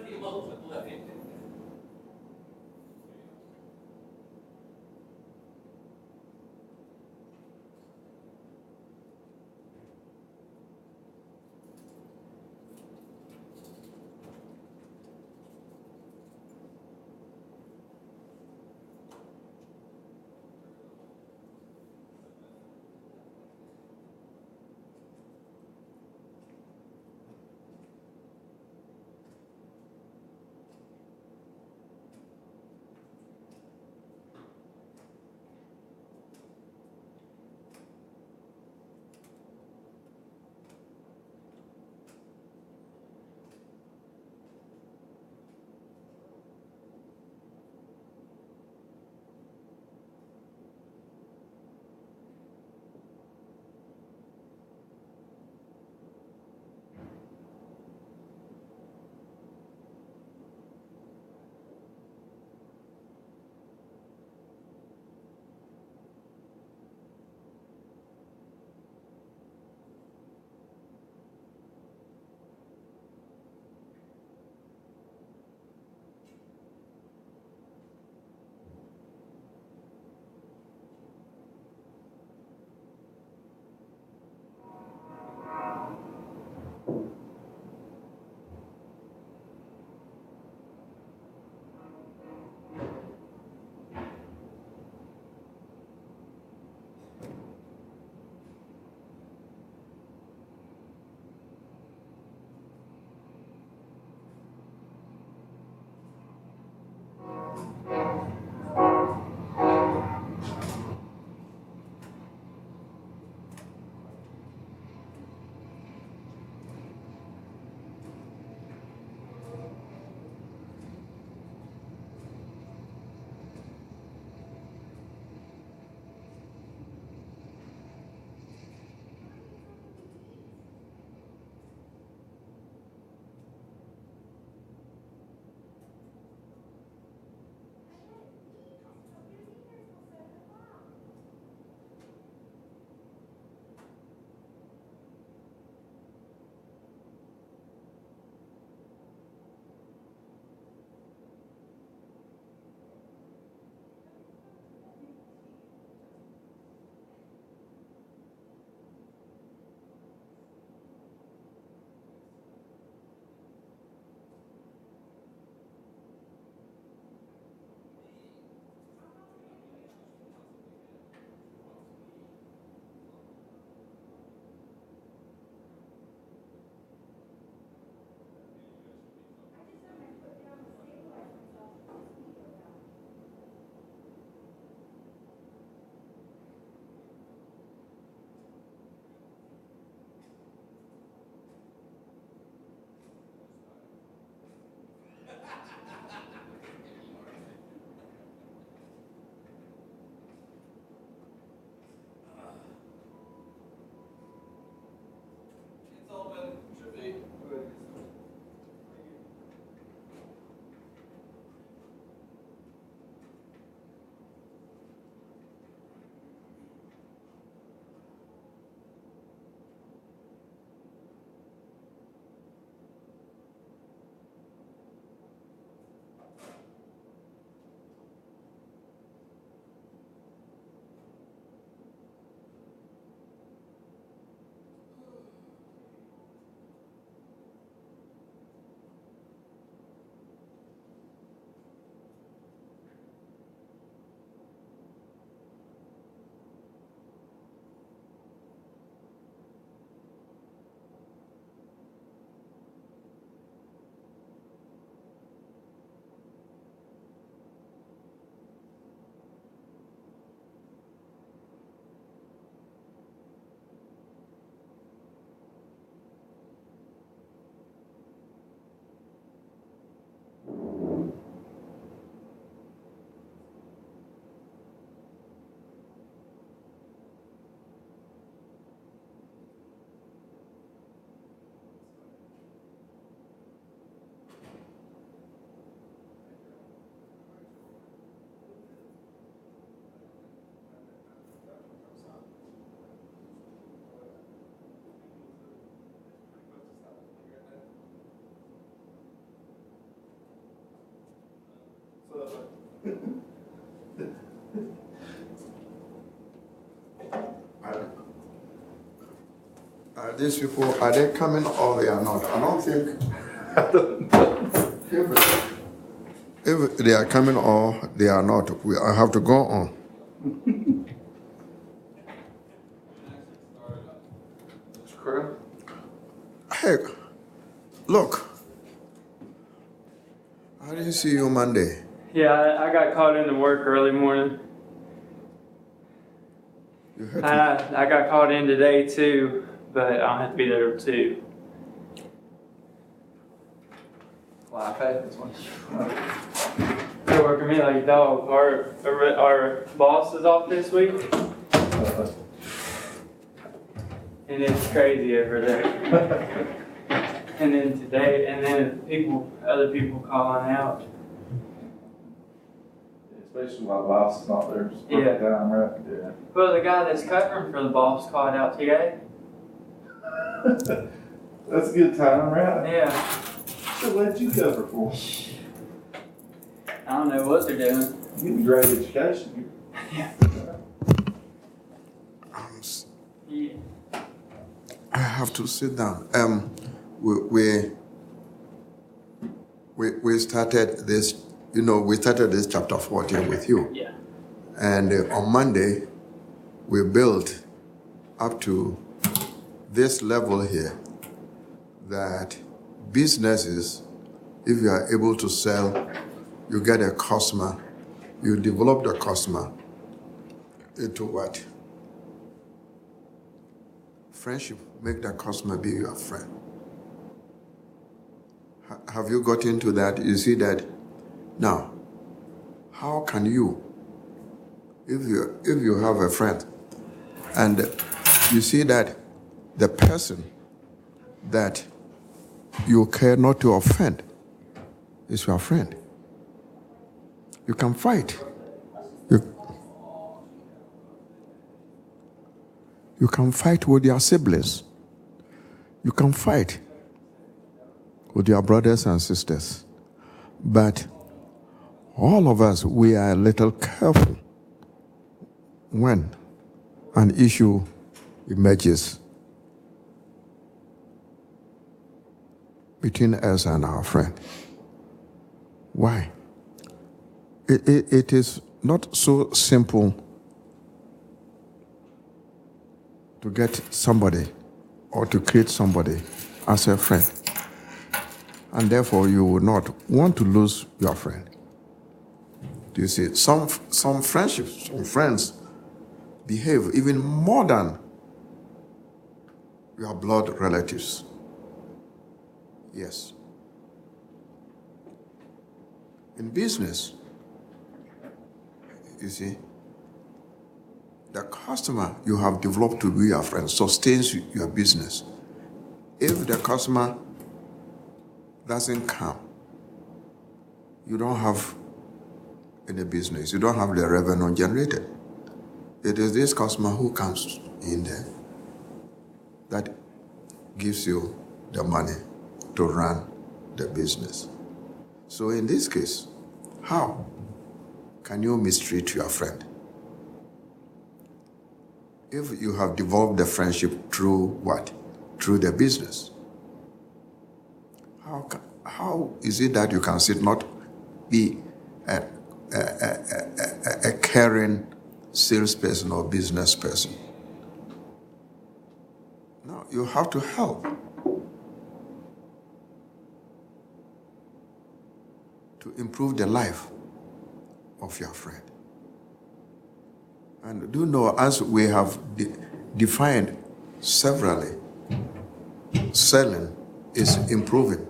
في غلطة طلعت. Are these people, are they coming or they are not? I don't think. I don't know. If they are coming or they are not, I have to go on. Hey, look. I didn't see you Monday. Yeah, I got called into work early morning. You had I got called in today too, but I'll have to be there too. Laugh at this one. They're working me like a dog. Our boss is off this week, and it's crazy over there. And then today, and then other people calling out. Especially while the boss is not there. Just Yeah. Time, right? Yeah. Well, the guy that's covering for the boss called out today. That's a good time, right? Yeah. So what you cover for? I don't know what they're doing. You get a great education. Yeah. Yeah. I have to sit down. We started this, we started this chapter 14 with you. Yeah. And on Monday, we built up to this level here that businesses, if you are able to sell, you get a customer, you develop the customer into what? Friendship, make that customer be your friend. Have you got into that? You see that? Now, how can you, if you have a friend, and you see that the person that you care not to offend is your friend, you can fight. You can fight with your siblings. You can fight with your brothers and sisters. But all of us, we are a little careful when an issue emerges between us and our friend. Why? It is not so simple to get somebody or to create somebody as a friend. And therefore, you would not want to lose your friend. Do you see? Some friendships, some friends behave even more than your blood relatives. Yes. In business, you see, the customer you have developed to be your friend sustains your business. If the customer doesn't come, you don't have any business. You don't have the revenue generated. It is this customer who comes in there that gives you the money to run the business. So in this case, how can you mistreat your friend? If you have developed the friendship through what? Through the business. How is it that you can not be a caring salesperson or business person? No, you have to help to improve the life of your friend. And do know, as we have defined severally, selling is improving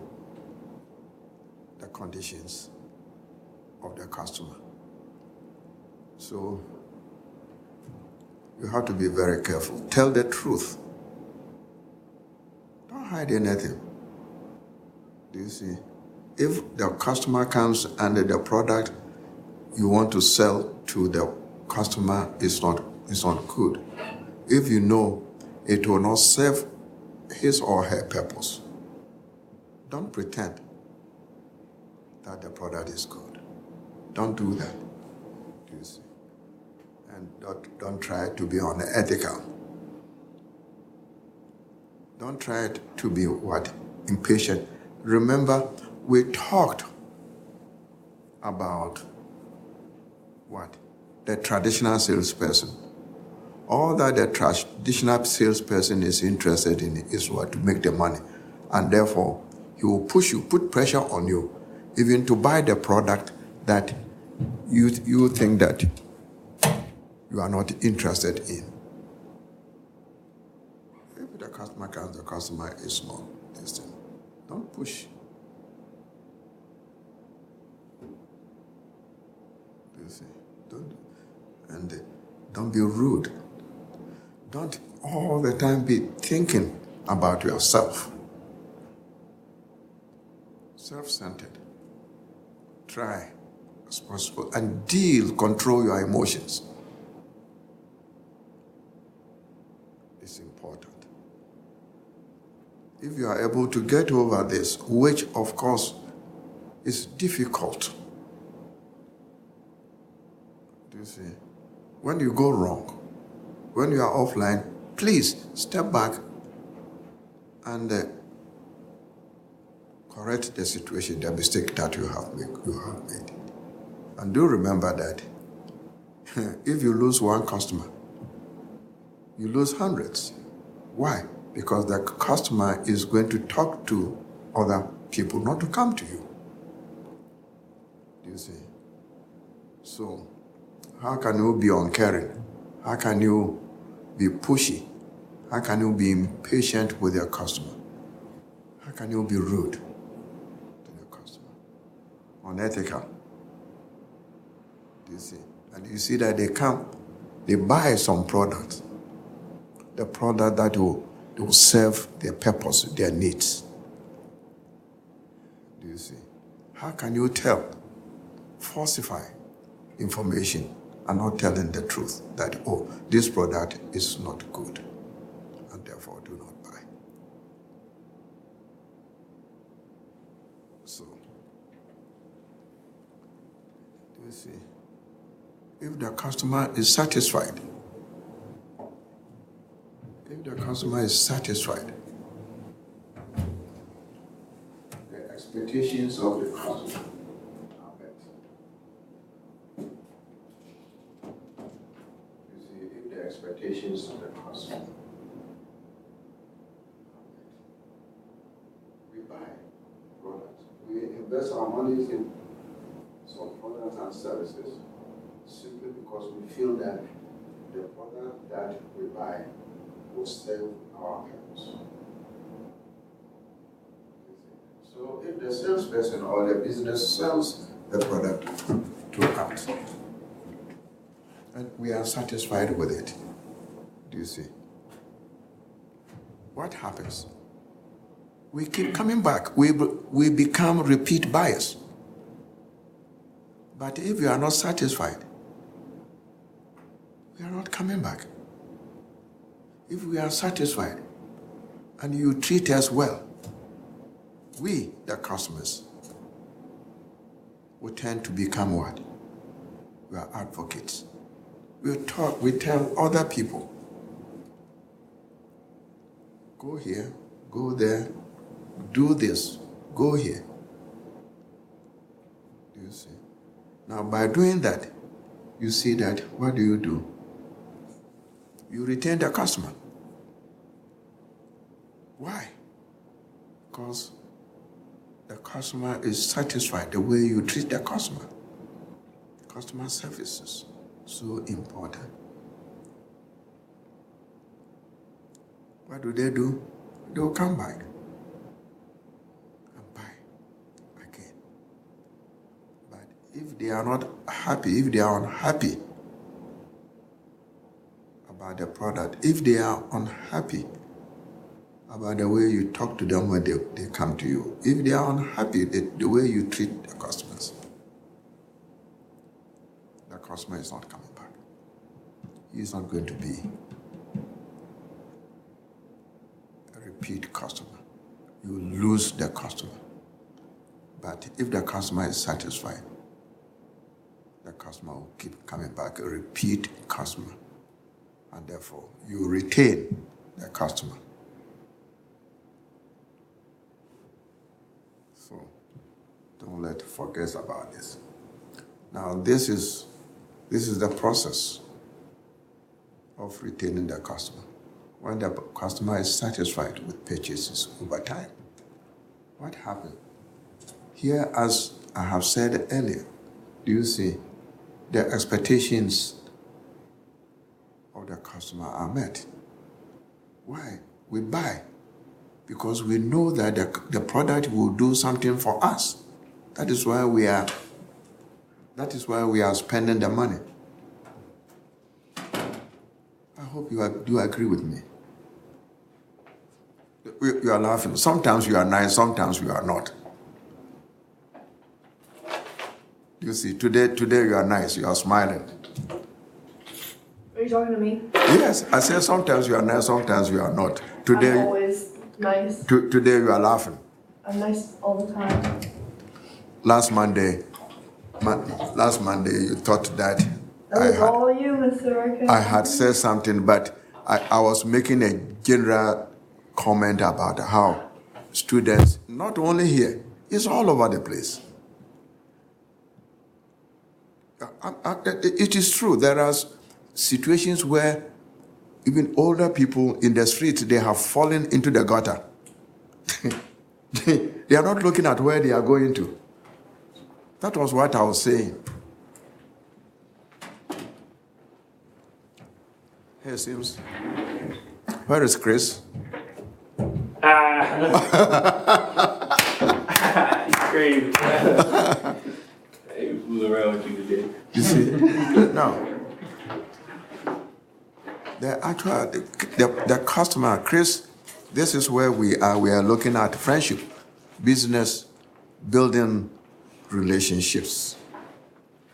the conditions of the customer. So you have to be very careful. Tell the truth. Don't hide anything. Do you see? If the customer comes and the product you want to sell to the customer is not good, if you know it will not serve his or her purpose, don't pretend that the product is good. Don't do that. You see? And don't try to be unethical. Don't try to be what? Impatient. Remember, we talked about what? The traditional salesperson. All that the traditional salesperson is interested in is what? To make the money. And therefore, he will push you, put pressure on you, even to buy the product that you think that you are not interested in. If the customer comes, the customer is not listening. Don't push. You see, don't be rude. Don't all the time be thinking about yourself. Self-centered. Try as possible and control your emotions. It's important. If you are able to get over this, which of course is difficult. Do you see? When you go wrong, when you are offline, please step back and correct the situation, the mistake that you have made. And do remember that if you lose one customer, you lose hundreds. Why? Because the customer is going to talk to other people, not to come to you. Do you see? So, how can you be uncaring? How can you be pushy? How can you be impatient with your customer? How can you be rude to your customer? Unethical. Do you see? And you see that they buy some products. The product that will serve their purpose, their needs. Do you see? How can you falsify information and not telling the truth that, this product is not good and therefore do not buy? So, do you see? If the customer is satisfied, the expectations of the customer are met. You see, if the expectations of the customer are met, we buy products. We invest our money in some products and services simply because we feel that the product that we buy will serve our purpose. So if the salesperson or the business sells the product to us, and we are satisfied with it, do you see? What happens? We keep coming back. We become repeat buyers. But if we are not satisfied, we are not coming back. If we are satisfied and you treat us well, we, the customers, will tend to become what? We are advocates. We tell other people, go here, go there, do this, go here. Do you see? Now, by doing that, you see that, what do? You retain the customer. Why? Because the customer is satisfied the way you treat the customer. Customer service is so important. What do? They will come back and buy again. But if they are not happy, if they are unhappy about the product, if they are unhappy about the way you talk to them when they come to you, if they are unhappy the way you treat the customers, the customer is not coming back. He is not going to be a repeat customer. You will lose the customer. But if the customer is satisfied, the customer will keep coming back, a repeat customer. And therefore, you retain the customer. So, don't let forget about this. Now, this is the process of retaining the customer. When the customer is satisfied with purchases over time, what happens? Here, as I have said earlier, do you see the expectations of the customer are met? Why? We buy because we know that the product will do something for us. That is why we are spending the money. I hope you do agree with me. You are laughing. Sometimes you are nice, sometimes you are not. You see, today you are nice, you are smiling. Are you talking to me? Yes, I said sometimes you are nice, sometimes you are not. Today, I'm always nice. Today you are laughing. I'm nice all the time. Last Monday, you thought that That was all you, Mr. Rickett. I had said something, but I was making a general comment about how students, not only here, it's all over the place. It is true. There are situations where even older people in the street, they have fallen into the gutter. They are not looking at where they are going to. That was what I was saying. Hey, Sims. Where is Chris? Crazy. Hey, we fooling around with you today. You see? Now, the customer, Chris, this is where we are. We are looking at friendship, business, building relationships.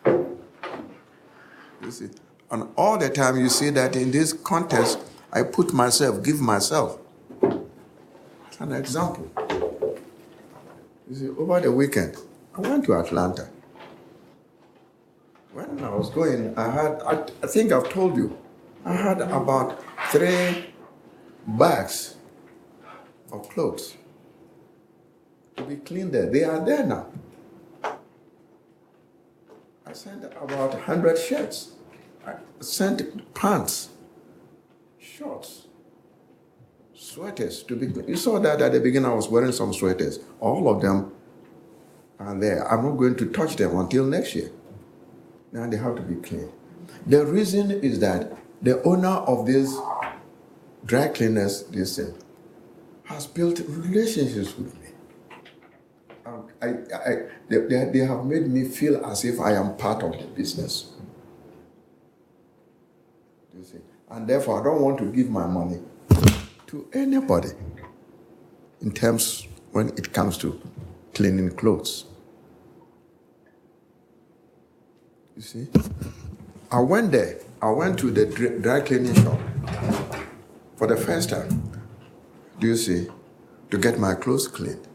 You see? And all the time you see that in this contest, I put myself, give myself. As an example. You see, over the weekend, I went to Atlanta. When I was going, I think I've told you, I had about 3 bags of clothes to be cleaned there. They are there now. I sent about 100 shirts. I sent pants, shorts, sweaters to be cleaned. You saw that at the beginning I was wearing some sweaters. All of them are there. I'm not going to touch them until next year. Now they have to be cleaned. The reason is that the owner of this dry cleaners, this thing, has built relationships with me. They have made me feel as if I am part of the business. You see? And therefore, I don't want to give my money to anybody in terms when it comes to cleaning clothes. You see? I went there. I went to the dry cleaning shop for the first time, do you see, to get my clothes cleaned.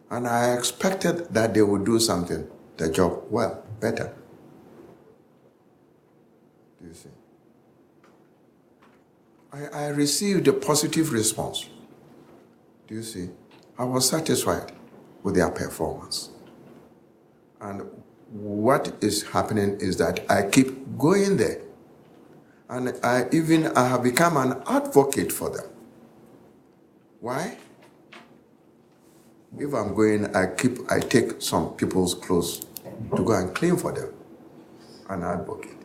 And I expected that they would do something, the job well, better. Do you see? I received a positive response. Do you see? I was satisfied with their performance. And what is happening is that I keep going there. And I have become an advocate for them. Why? If I'm going, I take some people's clothes to go and clean for them. An advocate.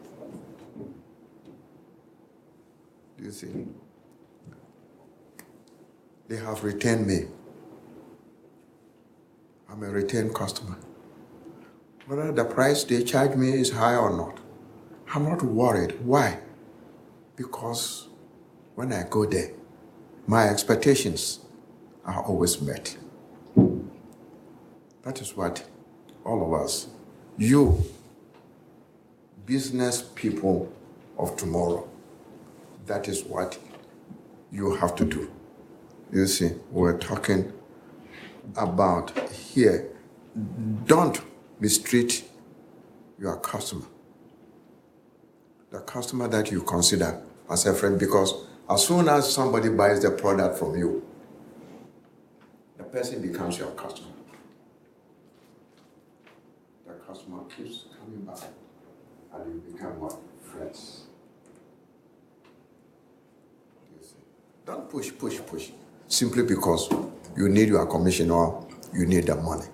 Do you see? They have retained me. I'm a retained customer. Whether the price they charge me is high or not, I'm not worried. Why? Because when I go there, my expectations are always met. That is what all of us, you, business people of tomorrow, that is what you have to do. You see, we're talking about here, don't mistreat your customer. The customer that you consider as a friend, because as soon as somebody buys the product from you, the person becomes your customer. The customer keeps coming back and you become what? Friends. You see? Don't push. Simply because you need your commission or you need the money.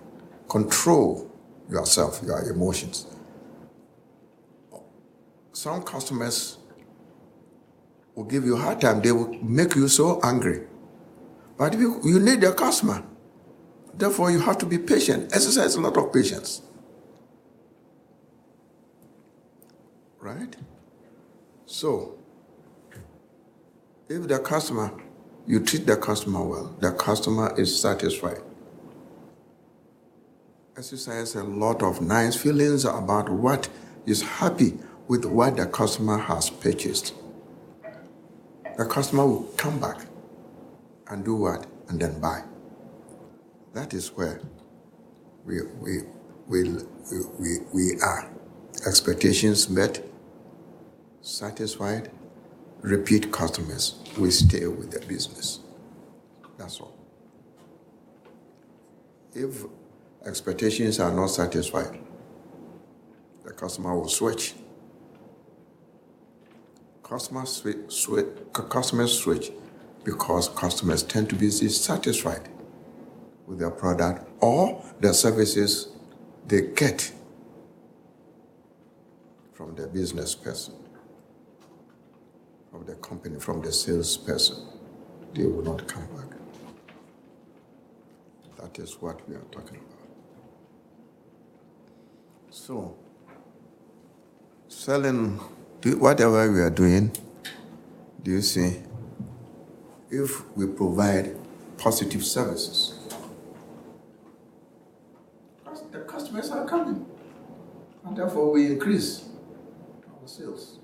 Control yourself, your emotions. Some customers will give you a hard time. They will make you so angry. But you need a customer. Therefore, you have to be patient. Exercise a lot of patience. Right? So, if the customer, you treat the customer well, the customer is satisfied. Exercise a lot of nice feelings about what is happy with what the customer has purchased. The customer will come back and do what? And then buy. That is where we are. Expectations met, satisfied, repeat customers. We stay with the business. That's all. If expectations are not satisfied, the customer will switch. Customers switch because customers tend to be dissatisfied with their product or the services they get from the business person, from the company, from the salesperson. They will not come back. That is what we are talking about. So, selling, whatever we are doing, do you see, if we provide positive services, the customers are coming, and therefore we increase our sales.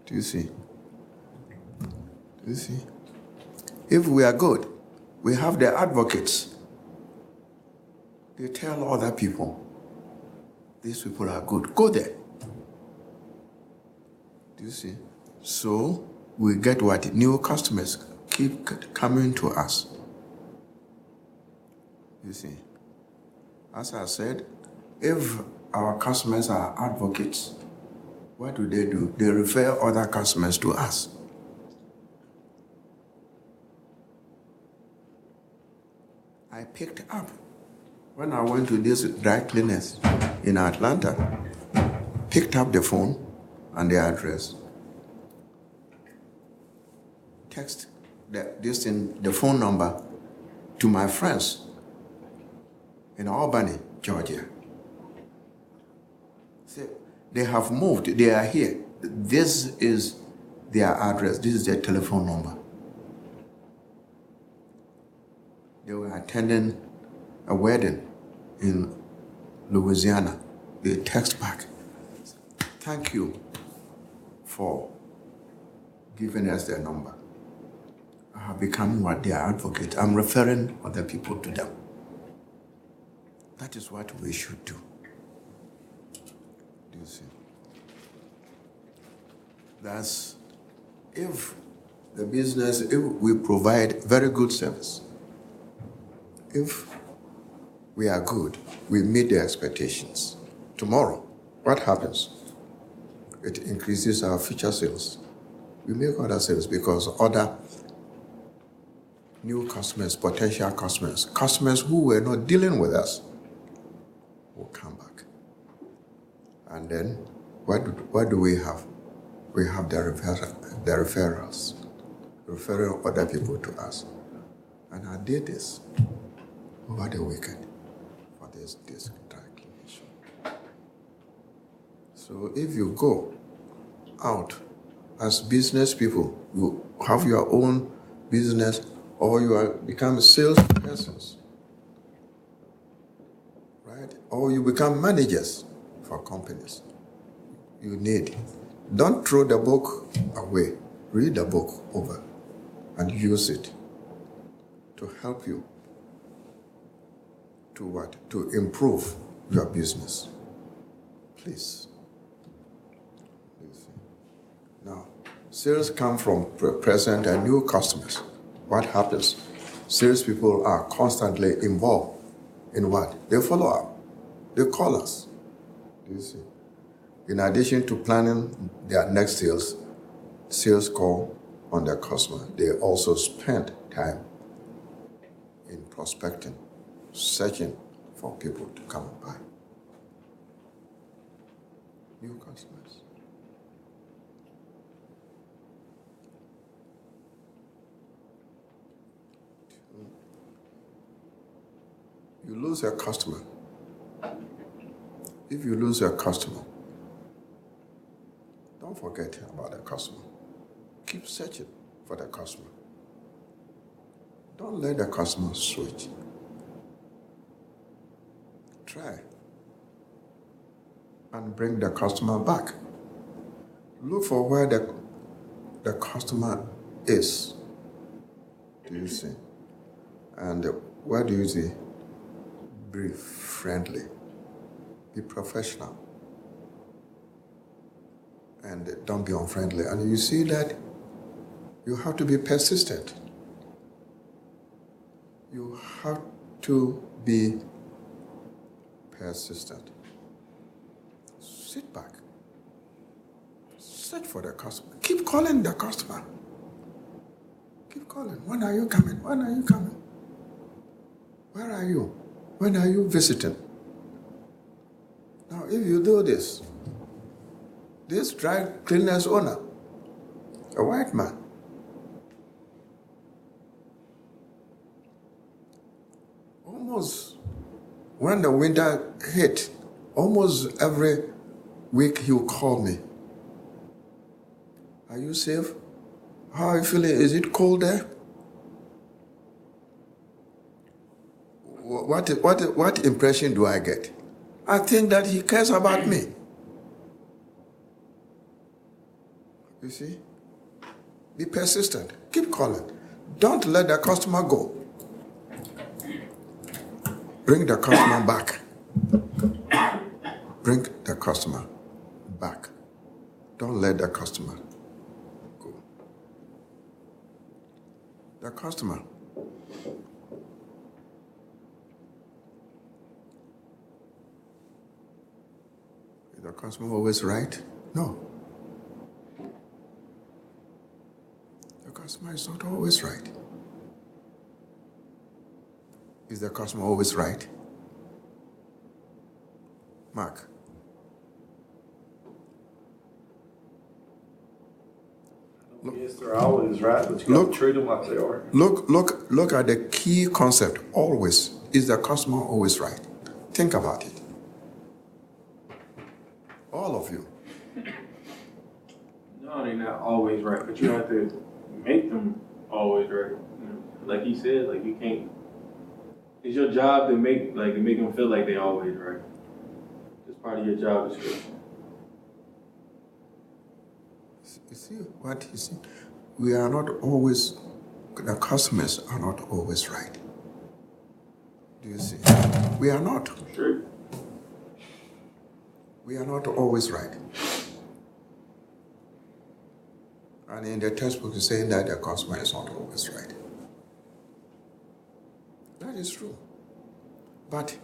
Do you see? If we are good, we have the advocates. They tell other people, these people are good, go there. Do you see? So we get what? New customers keep coming to us. You see? As I said, if our customers are advocates, what do? They refer other customers to us. I picked up when I went to this dry cleaners in Atlanta, picked up the phone and the address, text the phone number to my friends in Albany, Georgia. Say, they have moved, they are here. This is their address, this is their telephone number. They were attending a wedding in Louisiana. They text back, thank you for giving us their number. I have become what their advocate. I'm referring other people to them. That is what we should do. Do you see? That's if the business, if we provide very good service, if we are good, we meet the expectations. Tomorrow, what happens? It increases our future sales. We make other sales because other new customers, potential customers, customers who were not dealing with us will come back. And then what do we have? We have the referrals, referring other people to us. And I did this over the weekend for this dry cleaning. So if you go out as business people, you have your own business or you become salespersons, right? Or you become managers for companies. You need, don't throw the book away. Read the book over and use it to help you to what? To improve your business. Please. Now, sales come from present and new customers. What happens? Sales people are constantly involved in what? They follow up. They call us. Do you see? In addition to planning their next sales call on their customer, they also spend time in prospecting, searching for people to come and buy. New customers. You lose a customer. If you lose a customer, don't forget about the customer. Keep searching for the customer. Don't let the customer switch. Try and bring the customer back. Look for where the customer is. Do you see? And what do you see? Be friendly. Be professional. And don't be unfriendly. And you see that you have to be persistent. You have to be persistent. Sit back. Search for the customer. Keep calling the customer. Keep calling. When are you coming? When are you coming? Where are you? When are you visiting? Now, if you do this dry cleaners owner, a white man, almost when the winter hit, almost every week he would call me. Are you safe? How are you feeling? Is it cold there? What impression do I get? I think that he cares about me. You see? Be persistent. Keep calling. Don't let the customer go. Bring the customer back. Bring the customer back. Don't let the customer go. The customer. Is the customer always right? No. The customer is not always right. Is the customer always right? Mark. Yes, they're always right, but you got to treat them like they are. Look at the key concept. Always. Is the customer always right? Think about it. All of you. No, they're not always right, but you have to make them always right. You know? Like he said, like you can't. It's your job to make them feel like they're always right. It's part of your job description. You see what you see? We are not always. The customers are not always right. Do you see? We are not. Sure. We are not always right. And in the textbook, it's saying that the customer is not always right. That is true. But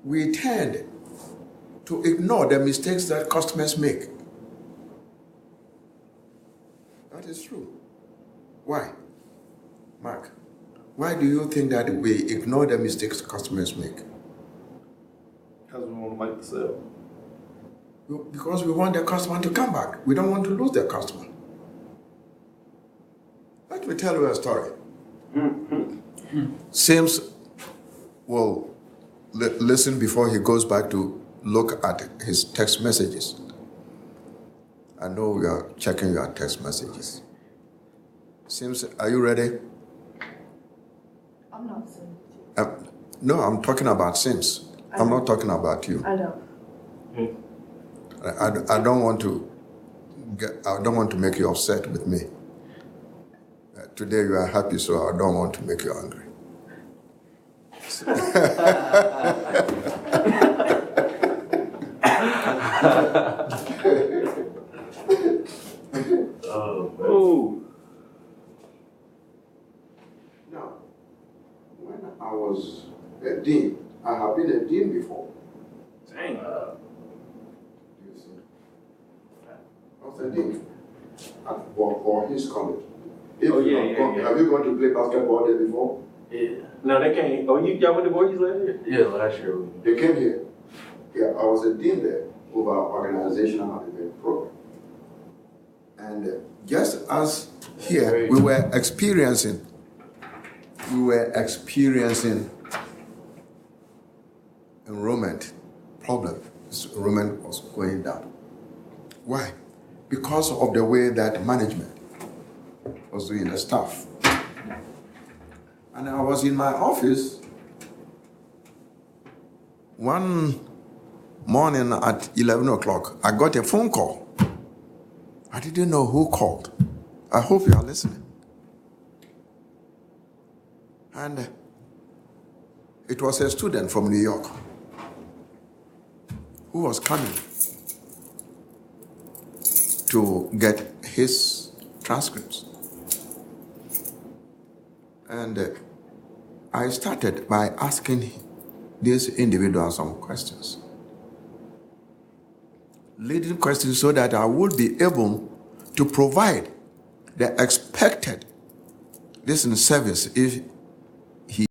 we tend to ignore the mistakes that customers make. That is true. Why? Mark, why do you think that we ignore the mistakes customers make? Because we want to make the sale. Because we want the customer to come back. We don't want to lose the customer. Let me tell you a story. Sims will listen before he goes back to look at his text messages. I know we are checking your text messages. Sims, are you ready? I'm not saying. No, I'm talking about Sims. I'm not talking about you. I know. I don't want to make you upset with me. Today you are happy, so I don't want to make you angry. the dean before. Dang. You see. I was the dean for his college. If Oh, you yeah, have yeah, gone- yeah. Have you gone to play basketball there before? Yeah. No, they can't. Oh, y'all went to Boys last year? Yeah, last year we. They came here. Yeah, I was a dean there over organizational event program. And just as here, we were experiencing enrollment problem. Enrollment was going down. Why? Because of the way that management was doing the stuff. And I was in my office one morning at 11 o'clock. I got a phone call. I didn't know who called. I hope you are listening. And it was a student from New York who was coming to get his transcripts. And I started by asking this individual some questions. Leading questions so that I would be able to provide the expected listening service if